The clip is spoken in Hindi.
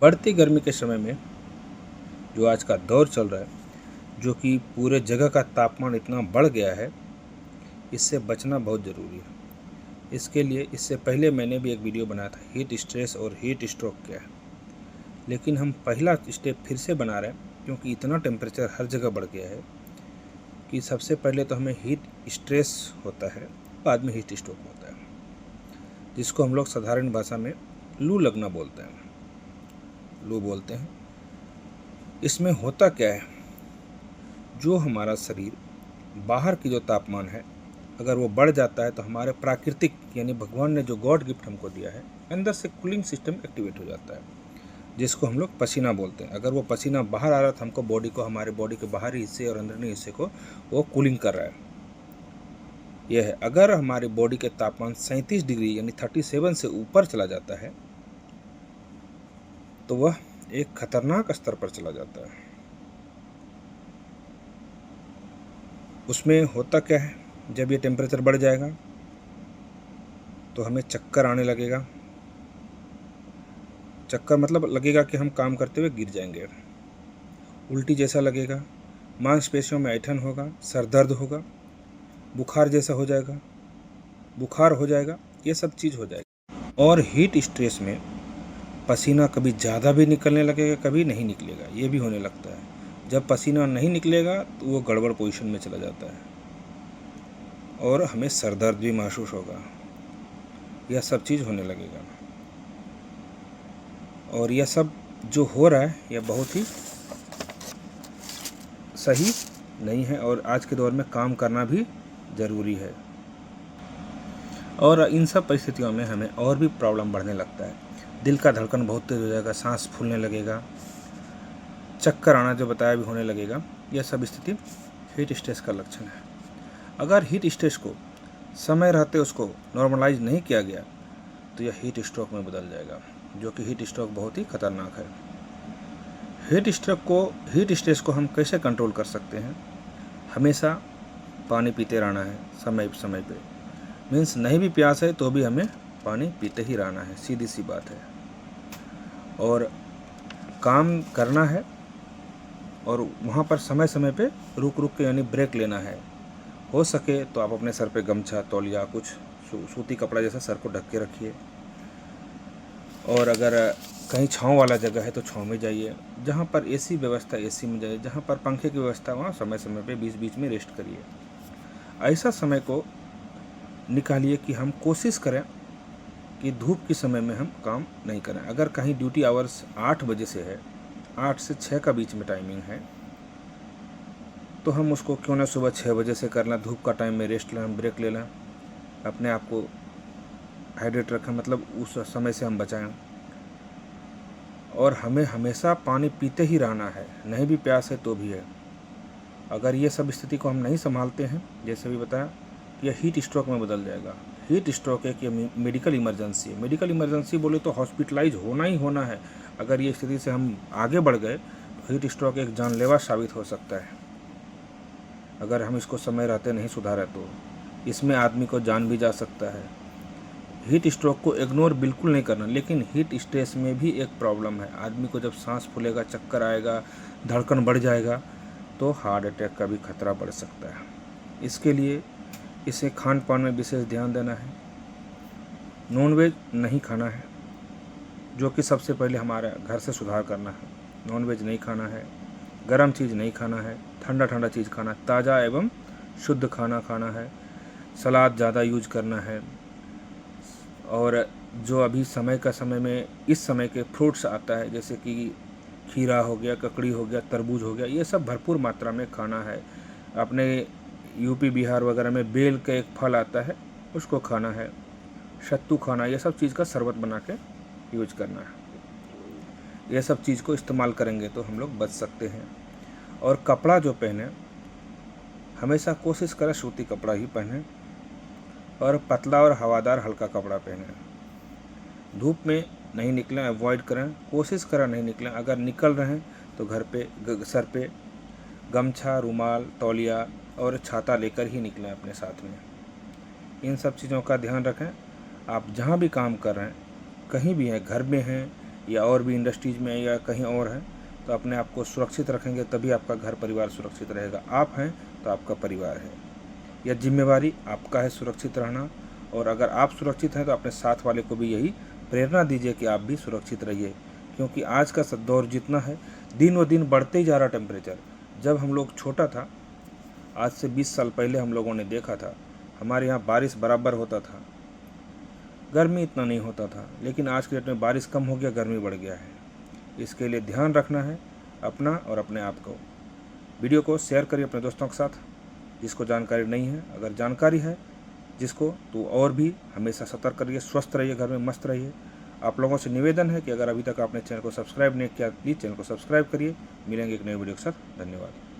बढ़ती गर्मी के समय में जो आज का दौर चल रहा है, जो कि पूरे जगह का तापमान इतना बढ़ गया है, इससे बचना बहुत ज़रूरी है। इसके लिए इससे पहले मैंने भी एक वीडियो बनाया था, हीट स्ट्रेस और हीट स्ट्रोक क्या है। लेकिन हम पहला स्टेप फिर से बना रहे हैं, क्योंकि इतना टेम्परेचर हर जगह बढ़ गया है कि सबसे पहले तो हमें हीट स्ट्रेस होता है, बाद में हीट स्ट्रोक होता है, जिसको हम लोग साधारण भाषा में लू लगना बोलते हैं, लू बोलते हैं। इसमें होता क्या है, जो हमारा शरीर बाहर की जो तापमान है, अगर वो बढ़ जाता है तो हमारे प्राकृतिक यानी भगवान ने जो गॉड गिफ्ट हमको दिया है, अंदर से कूलिंग सिस्टम एक्टिवेट हो जाता है, जिसको हम लोग पसीना बोलते हैं। अगर वो पसीना बाहर आ रहा है तो हमको बॉडी को, हमारे बॉडी के बाहरी हिस्से और अंदरूनी हिस्से को वो कूलिंग कर रहा है। यह है, अगर हमारी बॉडी के तापमान 37 डिग्री यानी 37 से ऊपर चला जाता है तो वह एक खतरनाक स्तर पर चला जाता है। उसमें होता क्या है, जब ये टेम्परेचर बढ़ जाएगा तो हमें चक्कर आने लगेगा। चक्कर मतलब लगेगा कि हम काम करते हुए गिर जाएंगे, उल्टी जैसा लगेगा, मांसपेशियों में ऐंठन होगा, सर दर्द होगा, बुखार जैसा हो जाएगा, बुखार हो जाएगा, ये सब चीज़ हो जाएगी। और हीट स्ट्रेस में पसीना कभी ज़्यादा भी निकलने लगेगा, कभी नहीं निकलेगा, ये भी होने लगता है। जब पसीना नहीं निकलेगा तो वो गड़बड़ पोजीशन में चला जाता है और हमें सर दर्द भी महसूस होगा, यह सब चीज़ होने लगेगा। और यह सब जो हो रहा है यह बहुत ही सही नहीं है और आज के दौर में काम करना भी ज़रूरी है। और इन सब परिस्थितियों में हमें और भी प्रॉब्लम बढ़ने लगता है। दिल का धड़कन बहुत तेज़ हो जाएगा, सांस फूलने लगेगा, चक्कर आना जो बताया भी होने लगेगा। यह सब स्थिति हीट स्ट्रेस का लक्षण है। अगर हीट स्ट्रेस को समय रहते उसको नॉर्मलाइज नहीं किया गया तो यह हीट स्ट्रोक में बदल जाएगा, जो कि हीट स्ट्रोक बहुत ही खतरनाक है। हीट स्ट्रेस को हम कैसे कंट्रोल कर सकते हैं? हमेशा पानी पीते रहना है समय समय पे। मीन्स नहीं भी प्यास है तो भी हमें पानी पीते ही रहना है, सीधी सी बात है। और काम करना है और वहाँ पर समय समय पे रुक रुक के यानी ब्रेक लेना है। हो सके तो आप अपने सर पे गमछा, तौलिया, कुछ सूती कपड़ा जैसा सर को ढक के रखिए। और अगर कहीं छाँव वाला जगह है तो छाँव में जाइए। जहाँ पर एसी व्यवस्था एसी में जाइए, जहाँ पर पंखे की व्यवस्था वहाँ समय समय पे बीच बीच में रेस्ट करिए। ऐसा समय को निकालिए कि हम कोशिश करें कि धूप के समय में हम काम नहीं करें। अगर कहीं ड्यूटी आवर्स 8 बजे से है, 8 से 6 का बीच में टाइमिंग है, तो हम उसको क्यों ना सुबह 6 बजे से करना। धूप का टाइम में रेस्ट लें, ब्रेक ले लें, अपने आप को हाइड्रेट रखें, मतलब उस समय से हम बचाएं। और हमें हमेशा पानी पीते ही रहना है, नहीं भी प्यास है तो भी है। अगर ये सब स्थिति को हम नहीं संभालते हैं, जैसे भी बताया, यह हीट स्ट्रोक में बदल जाएगा। हीट स्ट्रोक एक ये मेडिकल इमरजेंसी है। मेडिकल इमरजेंसी बोले तो हॉस्पिटलाइज होना ही होना है। अगर ये स्थिति से हम आगे बढ़ गए तो हीट स्ट्रोक एक जानलेवा साबित हो सकता है। अगर हम इसको समय रहते नहीं सुधारे तो इसमें आदमी को जान भी जा सकता है। हीट स्ट्रोक को इग्नोर बिल्कुल नहीं करना, लेकिन हीट स्ट्रेस में भी एक प्रॉब्लम है। आदमी को जब सांस फूलेगा, चक्कर आएगा, धड़कन बढ़ जाएगा तो हार्ट अटैक का भी खतरा बढ़ सकता है। इसके लिए इसे खान पान में विशेष ध्यान देना है। नॉनवेज नहीं खाना है, जो कि सबसे पहले हमारे घर से सुधार करना है। नॉनवेज नहीं खाना है, गर्म चीज़ नहीं खाना है, ठंडा ठंडा चीज़ खाना है, ताज़ा एवं शुद्ध खाना खाना है, सलाद ज़्यादा यूज करना है। और जो अभी समय का समय में इस समय के फ्रूट्स आता है, जैसे कि खीरा हो गया, ककड़ी हो गया, तरबूज हो गया, ये सब भरपूर मात्रा में खाना है। अपने यूपी बिहार वगैरह में बेल का एक फल आता है, उसको खाना है, सत्तू खाना, ये सब चीज़ का शरबत बना के यूज करना है। ये सब चीज़ को इस्तेमाल करेंगे तो हम लोग बच सकते हैं। और कपड़ा जो पहने, हमेशा कोशिश करें सूती कपड़ा ही पहने और पतला और हवादार हल्का कपड़ा पहने। धूप में नहीं निकलें, अवॉइड करें, कोशिश करें नहीं निकलें। अगर निकल रहे हैं तो घर पे सर पे गमछा, रुमाल, तौलिया और छाता लेकर ही निकलें अपने साथ में। इन सब चीज़ों का ध्यान रखें। आप जहाँ भी काम कर रहे हैं, कहीं भी हैं, घर में हैं या और भी इंडस्ट्रीज में या कहीं और हैं, तो अपने आप को सुरक्षित रखेंगे तभी आपका घर परिवार सुरक्षित रहेगा। आप हैं तो आपका परिवार है। यह जिम्मेवारी आपका है सुरक्षित रहना, और अगर आप सुरक्षित हैं तो अपने साथ वाले को भी यही प्रेरणा दीजिए कि आप भी सुरक्षित रहिए। क्योंकि आज का दौर जितना है, दिन व दिन बढ़ते ही जा रहा टेम्परेचर। जब हम लोग छोटा था, आज से 20 साल पहले हम लोगों ने देखा था, हमारे यहाँ बारिश बराबर होता था, गर्मी इतना नहीं होता था। लेकिन आज के डेट में बारिश कम हो गया, गर्मी बढ़ गया है। इसके लिए ध्यान रखना है अपना और अपने आप को। वीडियो को शेयर करिए अपने दोस्तों के साथ जिसको जानकारी नहीं है। अगर जानकारी है जिसको, तो और भी हमेशा सतर्क रहिए, स्वस्थ रहिए, घर में मस्त रहिए। आप लोगों से निवेदन है कि अगर अभी तक आपने चैनल को सब्सक्राइब नहीं किया, प्लीज़ चैनल को सब्सक्राइब करिए। मिलेंगे एक नए वीडियो के साथ। धन्यवाद।